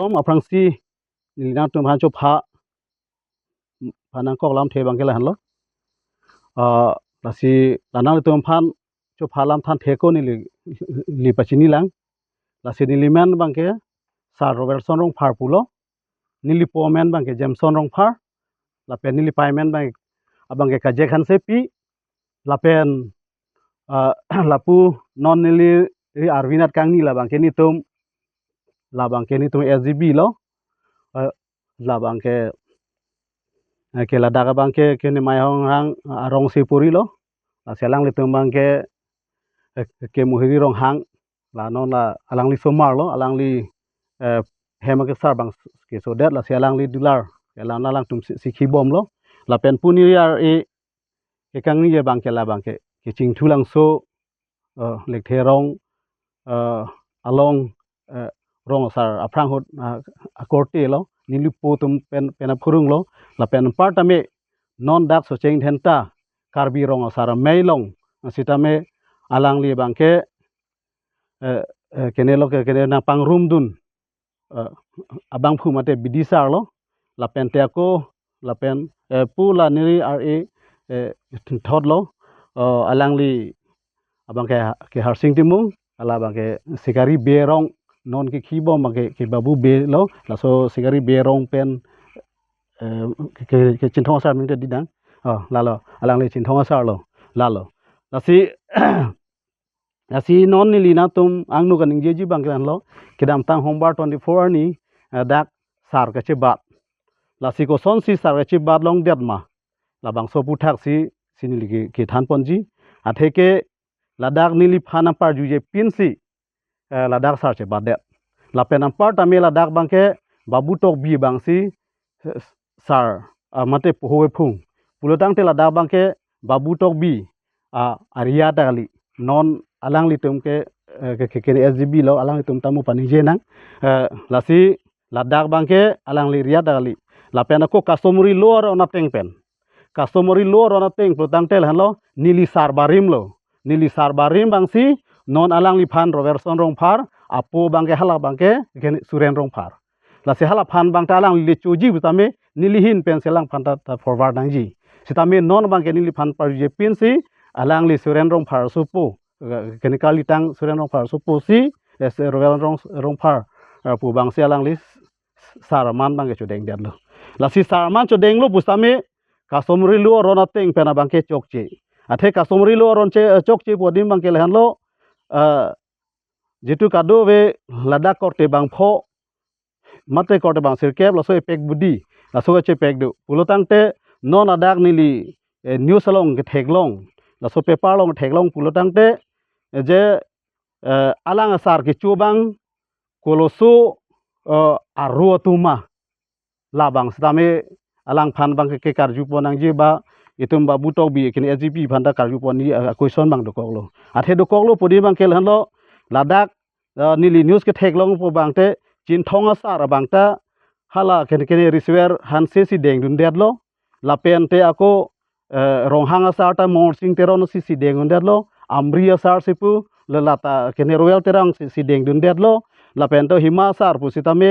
som aprangsi nilina tum han cho pha phanang kok lam the bang ke la han lo lasi lanang tum phan cho pha lam than the ko ni li pachini lang lasi niliman bang ke Sir Robertson rong phar pulo nili pomen bang ke Jameson rong phar la pen nili paimen bang abang ke kaje khan se pi la pen lapu non nili arvinat kang ni la bang ke ni tum SGB lo la bang ke la daga bang ke ni mai hong hang rong sipuri lo la selang li tum bang ke muhiri rong hang la non la alang li somar lo alang li hema ke sar bang ke so dat la selang li dular la nalang tum sikhi bom lo la pen puni yar ke kang ni bang ke la bang ke ching thulang so lek the rong along rong sar aprang hot akorte lo nilu po tum pen phurung lo la pen partame non dak so cheng thenta karbi rong sar meilong sitame alang li bang ke kene lo ke kene na pang room dun abang phu mate bidisar lo la pen te ko la pen pu la niri thot lo alang li abang ke harsing timung ala bang ke sikari berong non ke khibo bang ke babu be lo la so sikari berong pen ke chinthong sar ming te didang la lo alang li chinthong sar lo la lo asi non ni lina tum angnu kan ingjeji bang kan lo kedam tang hombar 24 ni dak sar ka che bat la si ko son si sar ka che bat long det ma la bang so pu thak si sinili ke than ponji athe ke ladak nili phana par ju je pin si ladak sar che bat det la penam par ta me ladak bang ke babu tok bi bang si sar mate powe phung pulotang te ladak bang ke babu tok bi aria dali non alang li tum ke SGB lo alang li tum tamu pani je nang lasi ladak bang ke alang li ria dali la pen ko customary lo ona teng pen customary lo ona teng pulotang tel han lo nili sar barim bang si non alang li phan Robertson rong phar apo bang ke hala bang ke suren rong phar la se hala phan bang ta alang li choji butame nili hin pen selang phan ta forward nang ji sitame non bang ke nili phan par je pin si alang li suren rong phar supo chemical litang suren rong phar supo si Robertson rong phar pu bang se alang li sarman bang ke chodeng dat lo la si sarman chodeng lo bustame customary lo rona teng pen bang ke chokche athe customary lo ron che chokche podim bang ke han lo jitu kado we ladak korte bang pho mate korte bang sirkep la so epek budi la so che pek du pulotang te non adak nili new salong ke theglong la so paper long theglong pulotang te je alang asar ke chubang koloso aruatuma labang stame alang phan bang ke karju ponang je ba itum babu tok bi kin SGP phanda karju poni question bang dokok lo athe dokok lo podi bang kel han lo ladak nili news ke theklong po bang te chin thonga sar bang ta hala ken receiver han se si deng dun det lo la pen te ako rong hanga sar ta mor sing teron si deng dun det lo amri sar sipu le lata ken royal terang si deng dun det lo la pen to hima sar pu sitame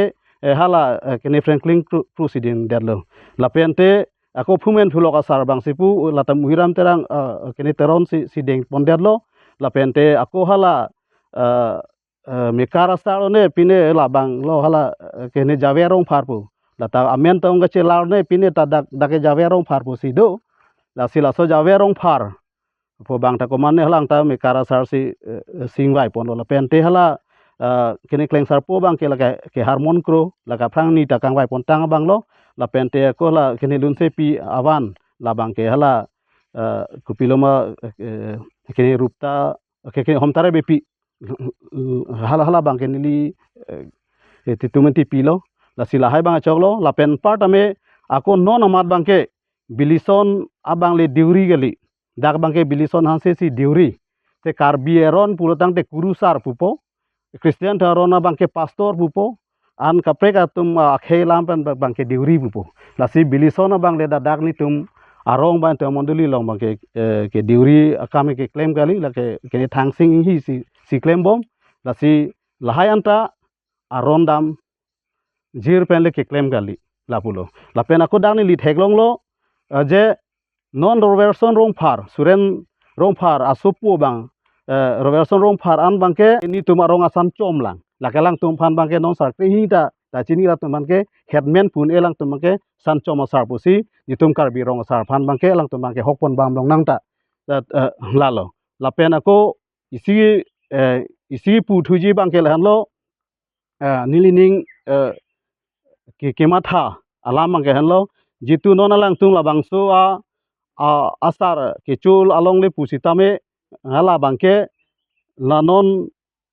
hala ken Franklin proceeding det lo la pen te ako phumen thuloka sar bang sipu latam muhiram terang kene teron si deng pondet lo la pente ako hala mekara sar ne pine la bang lo hala kene javerong pharpu lata amen tong ga che lar ne pine ta dak javerong pharpu sido la sila so javerong phar po bang ta ko man ne halang ta mekara sar si singwai pon lo la pente hala kene kleng sar po bang ke harmon kro la ka prang ni ta kang wai pon tang bang lo la pente ko la kene lun se pi avan la bang ke hala kupiloma kene rupta kene homtare bepi hala bang ke nili titumenti pilo la sila hai bang choklo la pen part ame ako non amat bang ke bilison abang le diuri gali dak bang ke bilison hanse si diuri te karbieron pulotang te kurusar pupo Christian tharona bang ke pastor pupo an kapreka tum akhelam pen bang ke diuri pupo la si bilisona bang le dak ni tum arong bang te monduli long bang ke diuri akame ke claim kali la ke thang sing hi si claim bom la si lahai anta arondam jir pen le ke claim kali la pulo la pen aku dang ni li thek long lo je non robertson rong phar suren rong phar asupu bang robertson rong phar an bangke ni tuma rong asan chom lang la kalang tum phan bangke non sar te hi ta chini la tum bangke headman pun elang tum bangke san chom sar pusi ni tum kar bi rong sar phan bangke elang tum bangke hokpon bam long nang ta la lo la pen aku isi pu thuji bangke la han lo nilining ke matha alam bangke han lo jitu non alang tum la bangso asar ke chul along le pusitame ngala bangke lanon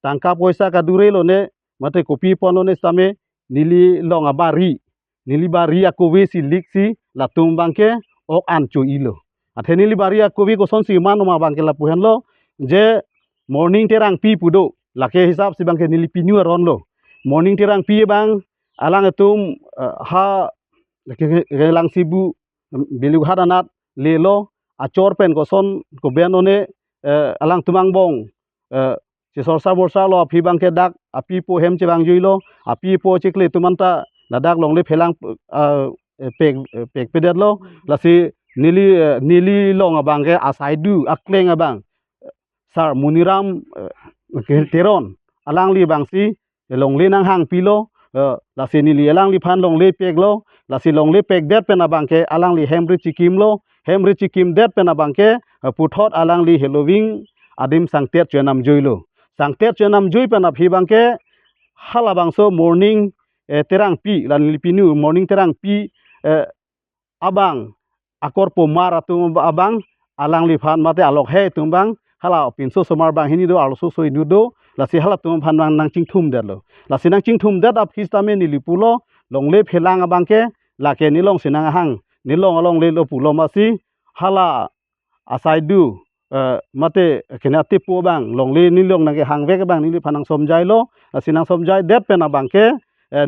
tangka poisa ka dure lo ne mate kopi pono ne same nili long nili bari aku we si liksi la tum bangke ok an chu ilo athe nili bari aku we ko son si man ma bangke la puhan lo je morning terang pi pudo la ke hisab si bangke nili pinu ron lo morning terang pi bang alang tum ha ke lang sibu bilu hadanat le lo achor pen ko son ko benone alang tumang bong si sorsa borsa lo api bangke dak api po hem che bang juilo api po chikle tumanta nadak longle phelang pek pedet lo lasi nili long abangke asaidu akleng abang sar muniram teron alang li bangsi longle nang hang pilo lasi nili alang li phan longle pek lo lasi longle pek det pen abangke alang li hemri chikim det pen abangke puthot alang li halloween adim sangtet chenam joilo sangtet chenam joi pen aphi bangke hala bangso morning terang pi lan lipinu morning terang pi abang akor pomar atum abang alang li phan mate alok he tumbang hala pinso somar bang hini do also so inudo lasi hala tum phan bang nang chingthum det lo lasi nang chingthum det ap histame ni lipulo longle phelang abangke lake nilong sinang hang nilong along le lo pulo masi hala asaidu mate kena tipu bang longle nilong nang hang vek bang nili phanang somjai lo sinang somjai det pen abangke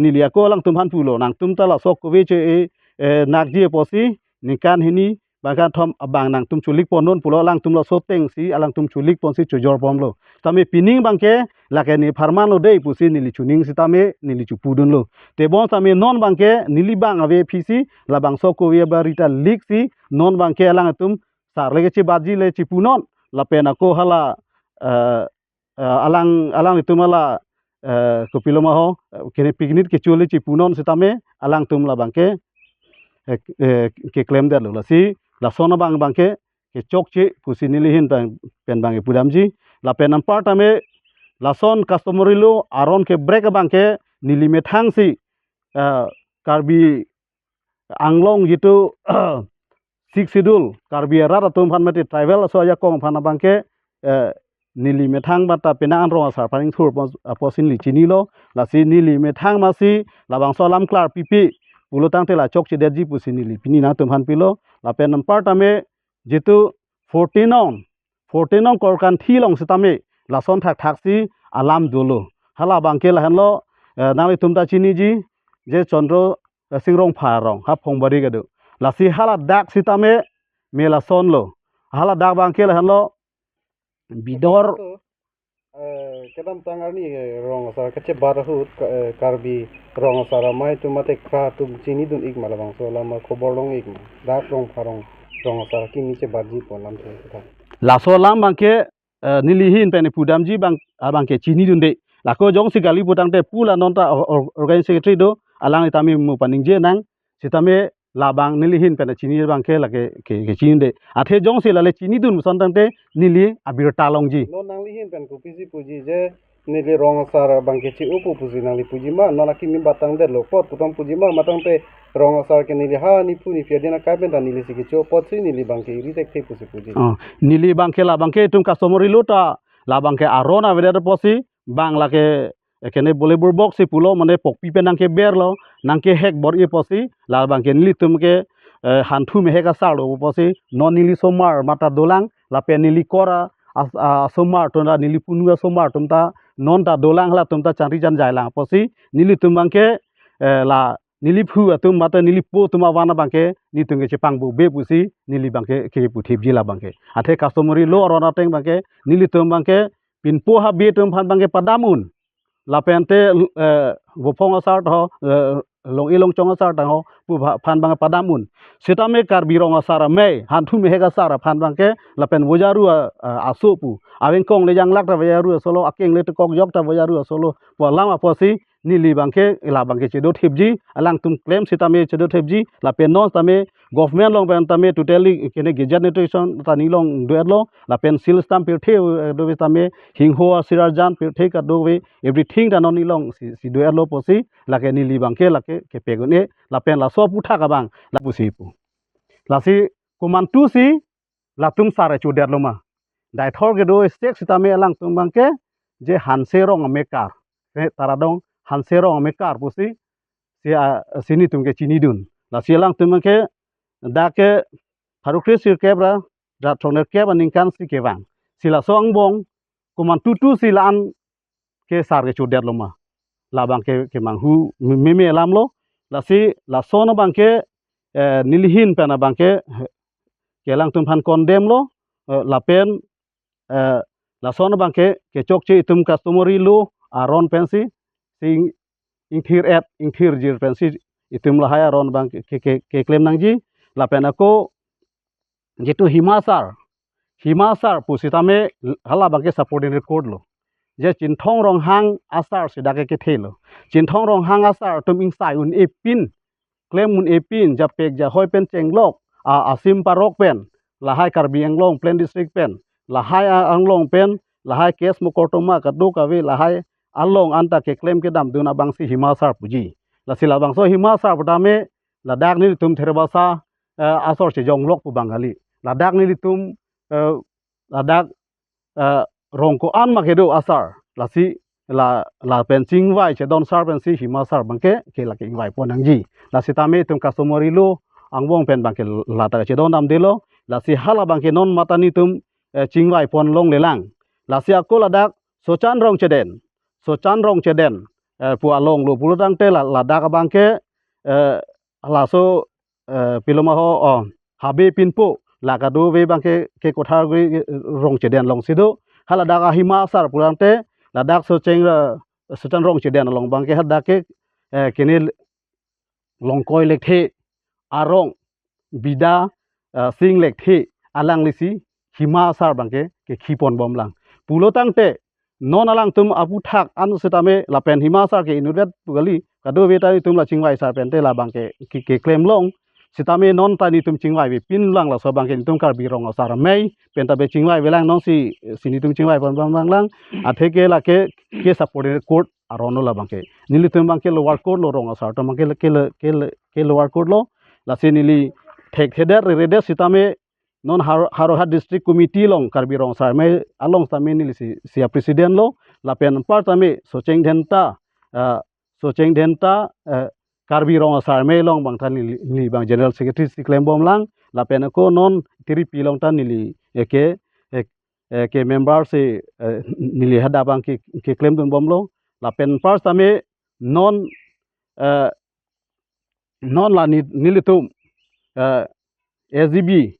nilia ko lang tum han pulo nang tum ta la sok ko we che nakji posi nikan hini bangkan thom abang nang tum chulik ponon pulo lang tum lo soteng si alang tum chulik pon si chojor pom lo tame pining bangke lake ni farman lo dei pusi nili chuning si tame nili chupudun lo te bon tame non bangke nili bang ave phisi la bang sok ko we barita lik si non bangke alang tum sar lege chi baji le chi punon la pena ko hala alang tum ala ko piloma ho kene piknik ke chule chi punon si tame alang tum la bangke ke claim der lo si la sona bang bangke ke chokchi pusi nilihin pen bangke pudamji la penam partame la son customary lo aron ke break bangke nilime thang si karbi anglong gitu 6 schedule karbi rat atum phan mate travel so ya kong phan bangke nilime thang bata pena an ro sar paning thur posin li chini lo la si nilime thang masi la bang so lam klar pipi pulotang te la chok che deji pusini li pini na tum han pilo la pen part ame jitu 14 kor kan thilong sitame la son thak si alam dolo hala bangke la hanlo nang tum ta chini ji je chondro singrong pharong ha phongbari gadu la si hala dak sitame me la son lo hala dak bangke la hanlo bidor kedam tangar ni rong sar kache barahut karbi rong sara mai tu mate kra tu chini dun ik malabang so lama khobor long ik dak rong pharong rong sara ki niche barji polam the la so lam bangke nilihin pen pudamji bangke chini dun de la ko jong si gali putang te pula nonta organizing secretary do alang itami mu paningje nang sitame labang nilihin pen chini bangke la ke chini de athe jong si la le chini dun son tang te nili abir talongji no nang lihin pen ko pisi puji je nili rong sara bangke chi upu puji nang li puji ma nala ki mi batang de lo pot putang puji ma matang te rong sara ke nili ha ni pu ni fiadina ka ben dan nili siki cho pot si nili bangke iri tek te puji nili bangke la bangke tum customary lota la bangke arona veder posi bang la ke ekene bolebur box si pulo mane pokpi penang ke berlo nangke hek bor e posi la bangke nili tum ke hantu me heka salo posi non nili somar mata dolang la pe nili kora somar tonda nili punua somar tumta non ta dolang la tumta chanri jan jailang posi nili tum bangke la nili phu atum mata nili po tuma wana bangke ni tunge chepang bu be pusi nili bangke ke puthip jila bangke athe customary lo orona teng bangke nili tum bangke pinpo ha be tum phan bangke padamun la pente บ่พงasar to long ilong chong asar ta ho pu phan bang padamun sitame kar birong asar me han thu me hega sar phan bang ke lapen wojaru asu pu awen kong le jang lak ta wojaru solo akeng le kok jok ta wojaru solo po lama po si ni li bang ke ila bang ke chedo thipji alang tum claim sitame chedo thipji lapen no tame government long pen tame totally kene generation ta ni long duetlo lapen sil stamp pe the do we tame hingho sirajan pe the ka do we everything ta no ni long si duetlo po si la ke ni li bang ke la ke pegone lapen la so pu tha ka bang la pu si pu la si kuman tu si la tum sare chu det lo ma dai thor ke do stek sitame alang tum bang ke je hanse rong mekar ke taradong hanse rong mekar pu si sini tum ke chini dun la si alang tum ke da ke harukre sir kebra da thoner keb aning kan si ke bang sila song bong kuman tu sila an ke sar ke chu det lo ma la bang ke mang hu me lam lo la si la so no bang ke nilihin pena bang ke lang tum phan condemn lo la pen la so no bang ke chok che tum customary lo aron pensi sing ing thir jir pensi itum la haya ron bang ke claim nang ji la pen ako jitu himasar pusitame hala bang ke supporting record lo je chinthong rong hang asar sidake ke thelo chinthong rong hang asar tum ing sai un epin claim un epin ja pek ja hoi pen chenglok asim parok pen la hai karbi anglong plain district pen la hai anglong pen la hai kes mokotoma kadu kawe la hai along anta ke claim ke dam duna bangsi himasar puji la sila bangso himasar putame la dak ni tum therbasa asor che jonglok pu bangali la dak ni tum la dak rongko an makedo asar lasi la pensing vai che don sar pensi himasar bangke ke la king vai ponang ji lasi tame tum customary lo angbong pen bangke la ta che don dam delo lasi hala bangke non matani tum ching vai pon long lelang lasi ako la dak sochan rong cheden pu along lo puludang te la dak bangke la so piloma ho habe pinpo la ka do we bangke ke kothar rong cheden long sido hala daga himasar purante ladak so cheng sutan rong cheden long bang ke hada ke kene long koi lekhe arong bida sing lekhe alang lisi himasar bang ke khipon bom lang pulo tangte non alang tum apu thak an sitame la pen himasar ke inuret pugali kado we tari tum la chingwai sar pen te la bang ke claim long sitame non tani tum chingwai be pin lang la so bang ke tum kar bi rong asar mei penta be chingwai belang non sini tum chingwai bang lang atheke la ke supported court arono la bang ke nili tum bang ke lower court lo rong asar to bang ke lower court lo la sinili thek heder rede sitame non harohat district committee long karbi rong sar mei along tame nili si president lo la pen par tame socheng dhenta karbi rong asar mei long bang than ni bang general secretary si claim bom lang la pen ko non tiri pilong tan nili ke member se nili hada bang ke claim dun bom lo la pen first tame non la nili tum SGB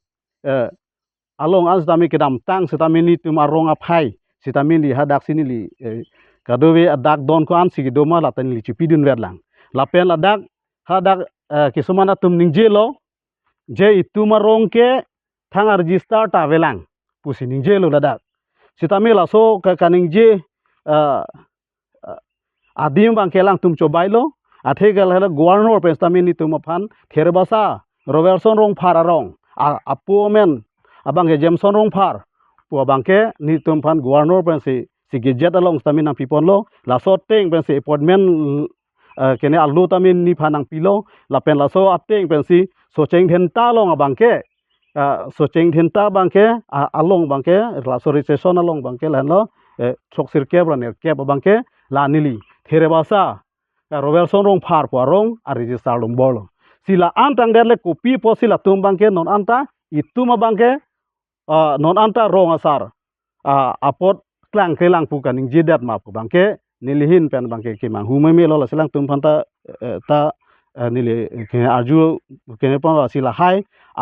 along as tame kedam tang setame ni tum arong aphai setame li hadak sinili kadowe adak don ko an sigi doma la tan li chipidun wedlang la pen la dak hadak kisumana tum ningje lo je ituma rong ke thang register ta velang pusi ningje lo ladak sitame la so ka ningje adim bang kelang tum cobai lo athe gal hala governor pensame ni tum phan therbasa robertson rong phar arong apomen abang ke jameson rong phar pu abang ke ni tum phan governor pensi sigi jet along stamina pipon lo la so teng pensi appointment kene alu tamin ni phanang pilo la pen la so ateng pensi so cheng then ta long abang ke so cheng then ta bang ke along bang ke la so recession along bang ke lan lo chok sir ke bra ne ke bang ke la nili there basa robertson rong phar po rong a register lom bolo sila antang derle kopi po sila tum bang ke non anta ituma bang ke non anta rong asar apot klang kelang pu kaning jidat ma pu bang ke nilihin pen bang ke mang hu me lo la silang tum phanta ta nili ke arju ke pon la sila hai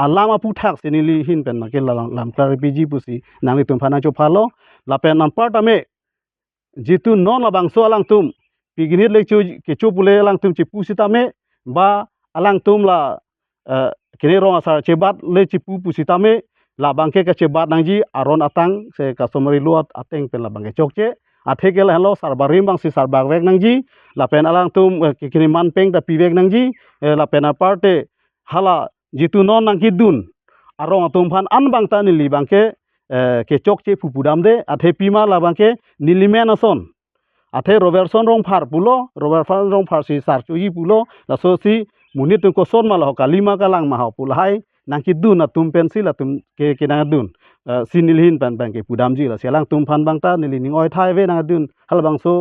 alama pu thak sinili hin pen ke lam klar pg pusi nangli tum phana cho phalo la pen nam part ame jitu non la bang so alang tum piginit lek chu ke chu pule alang tum chi pusita me ba alang tum la kini rong asar cebat le chi pusita me la bangke ke cebat nangji aron atang se customary luat ateng pen la bangke chokche atheke la hello sarbarim bang si sarbak vek nangji la pen alang tum kini man peng da pivek nangji la pen aparte hala jitu non nangki dun arong atum phan an bang ta ni li bangke ke chokche pupudam de athe pima la bangke nilimen ason athe robertson rong phar pulo robertson rong phar si sar chuji pulo la so si munit ko son mala kalima kalang ma pulhai nangki dun atum pensil atum ke nang dun sinilhin pan bang ke pudam ji la selang tum phan bang ta nilining oi thai ve nang dun hal bang so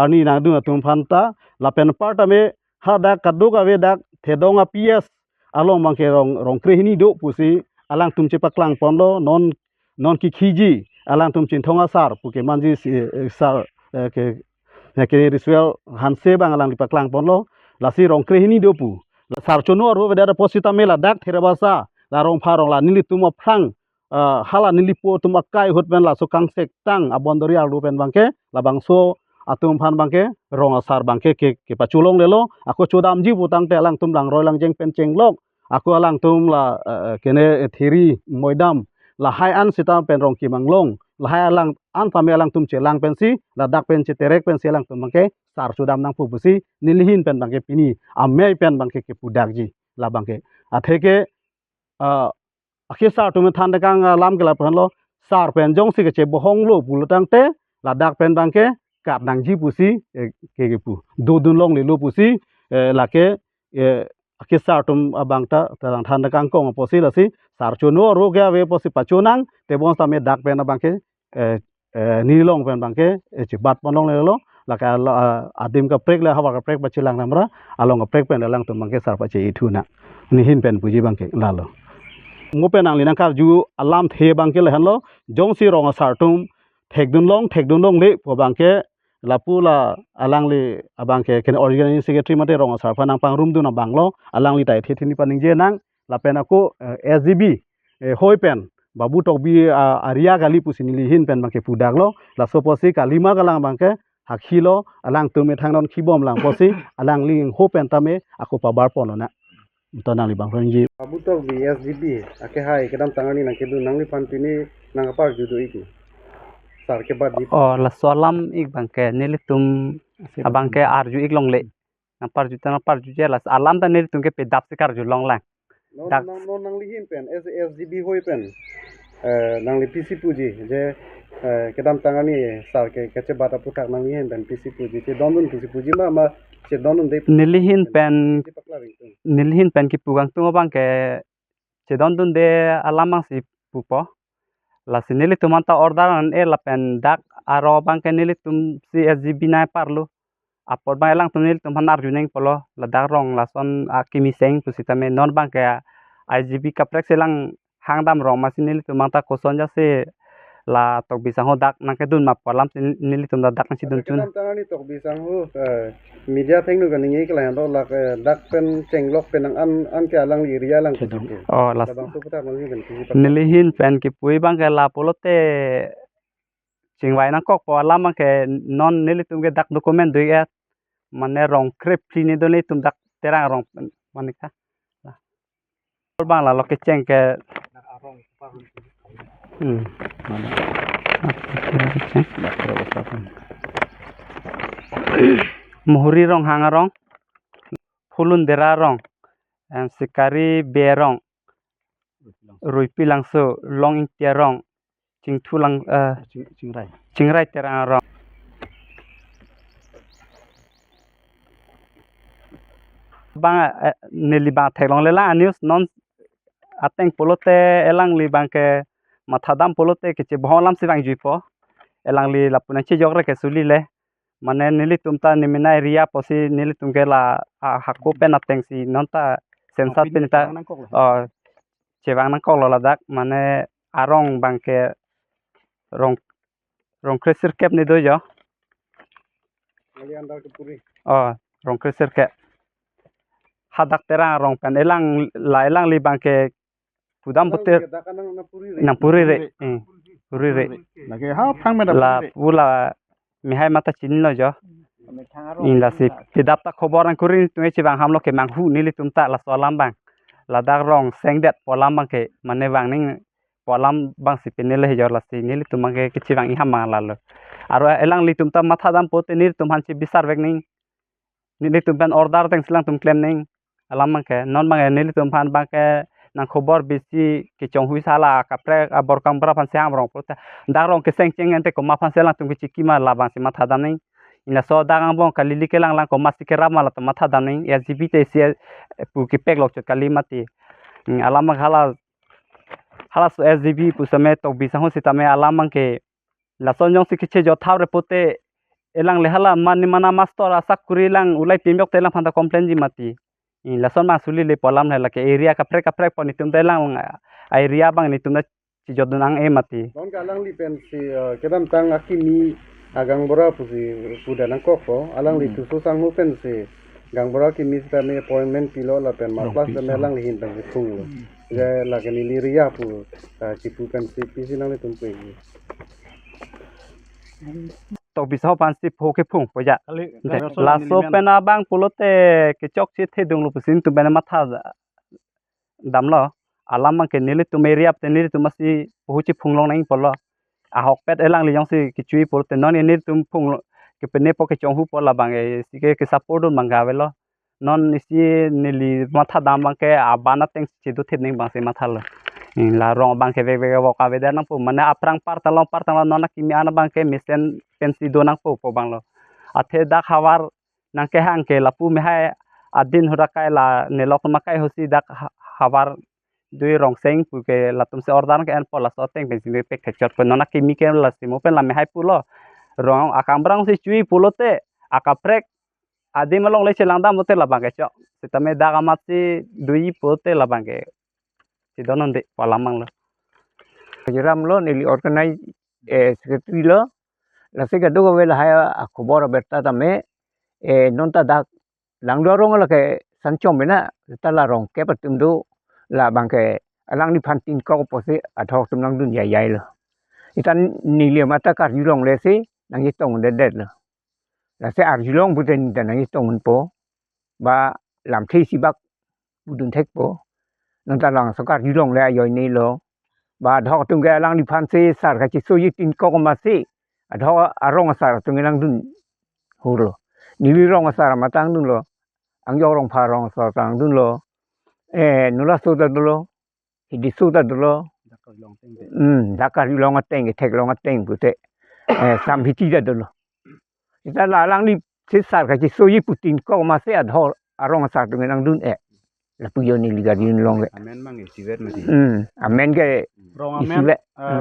ani nang dun atum phan ta la pen part me ha da kaduk ave dak thedonga ps along bang ke rong krehini do pusi alang tum chepak lang ponlo non ki khiji alang tum chin thonga sar puke manji sar ke ritual hanse bang alang lipak lang ponlo lasi rong krehini do pu sar chono ro vedara posita mela dak therebasa la rong pharong la nili tum phrang hala nili po tum akai hot ben la so kang sek tang abondori al pen bangke la bangso atum phan bangke rong asar bangke ke pachulong lelo ako chodam ji putang te alang tum lang roi lang jeng pen chenglok aku alang tum la kene thiri moidam la hai an sita pen rong ki manglong la hai alang an tame alang tum chelang pensi la dak pen che terek pen selang tum bangke sar sudam nang pupusi nilihin pen bangke pini amei pen bangke ke pudak ji la bangke atheke akhe sar tum than kang lam ke la pen lo sar pen jong si ke che bohong lo bulutang te la dak pen bangke kat nang ji pusi ke pu do dun long le lo pusi la ke akhe sar tum abangta tarang than kang kong posi la si sar chono ro ga ve posi pachonang te bon sa me dak pen bangke ni long pen bangke che bat ponong le lo la ka adim ka prek la hawa ka prek bachilang namra along ka prek pen lang tum bangke sar pa che ithuna ni hin pen puji bangke la lo ngopen ang linang kar ju alam the bangke le han lo jong si rong sar tum thekdun long le po bangke lapula alang li abangke ken organizing secretary mate rong sar phanang pang room du na banglo alang li tai thethini paning je nang lapen ako sgb hoi pen babu tok bi aria gali pusini li hin pen bangke pudaglo la soposi kalima galang bangke hakhilo alang tume thangnon khibom lang posi alang li ho pen tame ako pabar ponona tonang li bang ji abutok bi SGB ake hai kedam tangani nang kedu nang li pantini nang apar judo iki sar ke bad la solam ik bangke nilitum abangke arju ik long le na parju je la alam ta nilitum ke pedap se karju long lang nang li hin pen SGB hoi pen nang li PC puji je kedam tangani sar ke kache bata putak nang li hin pen PC puji che donun PC puji ma che donun de nilihin pen ki pugang tungo bangke che dondun de alamang si pupo la si nilitum anta ordaran la pen dak aro bangke nilitum si SGB na parlu apor bang elang tum nilitum hanar juneng polo la dak rong la son kimi seng pusitame non bangke IGB kaprek selang hangdam rong masih nilitum anta koson jase la tok bisang ho dak nang kedun ma palam nilitum dak nang sidun chun tangani tok bisang ho media theng nu ganing ik la ndo la dak pen chenglok pen an ke alang li ria lang la bang tu putak nang ben nilihin pen ki pui bang ke la polote chingwai nang kok po alam bang ke non nilitum ke dak dokumen dui et mane rong krep plini do nilitum dak terang rong manika la bang la lo ke cheng ke muhuri rong hangarong fulun dera rong sikari berong ruipi langso long intia rong cingtu lang cingrai terang rong bang nili bang thelong lela news non ateng polote elang li bang ke mathadam polote ke che bholam si bang juipo elang li lapuna che jogre ke suli le mane nili tumta niminai ria posi nili tumke la hakko pen ateng si nonta sensat penita cewang nang kolo ladak mane arong bang ke rong kresir kep ni do jo rong kresir ke hadak terang rong pen elang li bang ke pudam puter nang puri re lagi ha phang me la pula mihai mata chin lo jo in la si pidap ta khoboran kurin tu chi bang ham lo ke mang hu ni li tum ta la so lam bang la dak rong seng det polam bang ke mane bang ning polam bang si penel he jor la si ni li tum bang ke chi bang i ham la lo aro elang li tum ta matha dam pote ni tum han chi bisar vek ning ni li tum ban order teng silang tum claim ning alam bang ke non bang ni li tum han bang ke nang khobor bisi ke chong hui sala ka pre abor kam bra phan siam rong pote dak rong ke seng cheng ente ko ma phan selang tum ki chi ma la bang si matha dam ning ina so dagang bong kalili ke lang ko masike ramala to matha damning SGP te se pu ki pek lok chot kali mati alamang hala so SGP pu same to bisang sitame alamang ke la sonjong sikche jo thawre pote elang le hala mani mana master asak kuri lang ulai pimyok te lang phanta complain ji mati la son ma suli le polam la ke area ka prek poni tum te lang area bang ni tum na chi jodunang e mati don ka lang li pen si kedam tang akimi agang bora pusi puda nang kofo alang li tu sang mu pen si gang bora ki mis ta me appointment pilo la pen ma plus ta me lang li hin tang si phung lo ga la ke ni ria pu ki pu pen si pisi nang le tum pe to bisa pan si pho ke phung poja la so pena bang pulote ke chok chi the dung lu pusin tu bena matha damlo alam ke nili tu meria te nili tu masi phu chi phung long nang polo a hok pet elang li yong si ki chui por te non ni tum phung ke pene po ke chong hu por la bang e si ke support un manga velo non isi nili matha dam bang ke abana teng chi du the ning bang se matha lo la rong bang ke ve wo ka ve dan pu mane aprang par talong non ki mi ana bang ke misen pensi do nang po bang lo athe da khawar nang ke hang ke lapu me hai adin hora kai la ne lok ma kai hosi da khawar dui rong seng pu ke la tum se ordan ke en pola so teng pensi pe ke chot ko nona ki mi ke la si mo pen la me hai pulo rong akam brang si chui pulote akaprek adi malong le chelang dam mote la bang ke cho sitame da gamati dui pote la bang ke si donon de palamang lo Jeram lo nili organize secretary lo la se gadu ko vela haya khobor berta tame non ta dak lang do rong la ke sanchom bena ta la rong ke patum do la bang ke alang ni phantin ko pose athok tum lang dun yai lo itan nili mata kar yurong le se nang itong de lo la se ar yurong buten ta nang itong po ba lam thi sibak budun thek po nang ta lang sakar yurong le ayoy ni lo ba dhok tung ga lang ni phan se sar ka chi so yi tin ko ma se adho arong sar tung lang dun hu lo ni li rong sar ma tang dun lo ang yo rong pha rong so tang dun lo nu la so da lo hi di so da lo da ka ri long ateng ke thek long ateng pu te sam hi ti da lo ita la lang ni se sar ka chi so yi pu tin ko ma se adho arong sar tung lang dun la pu yo ni li ga din long le amen mang e sivet ma ti amen ke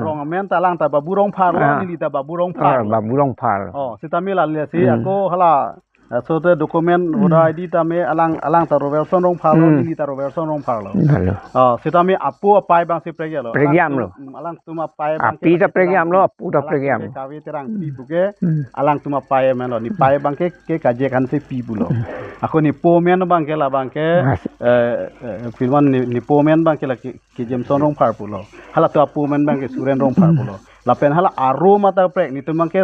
rong amen ta lang ta ba burong phar lo ni ta ba burong phar ba burong phar oh sitame la le si ako hala so the document voter id ta me alang ta roverson rong phar lo ni ta roverson rong phar lo oh sitame apu apai bang si pregyam lo alang tuma pai bang api ta pregyam lo apu ta pregyam ka we terang pi buke alang tuma pai men lo ni pai bang ke kaje kan se pi bulo ako ni po men bang ke la bang ke filman ni po men bang ke la ki jemson rong phar pulo hala to apu men bang ke suren rong phar pulo la pen hala aroma ta prek ni tumang ke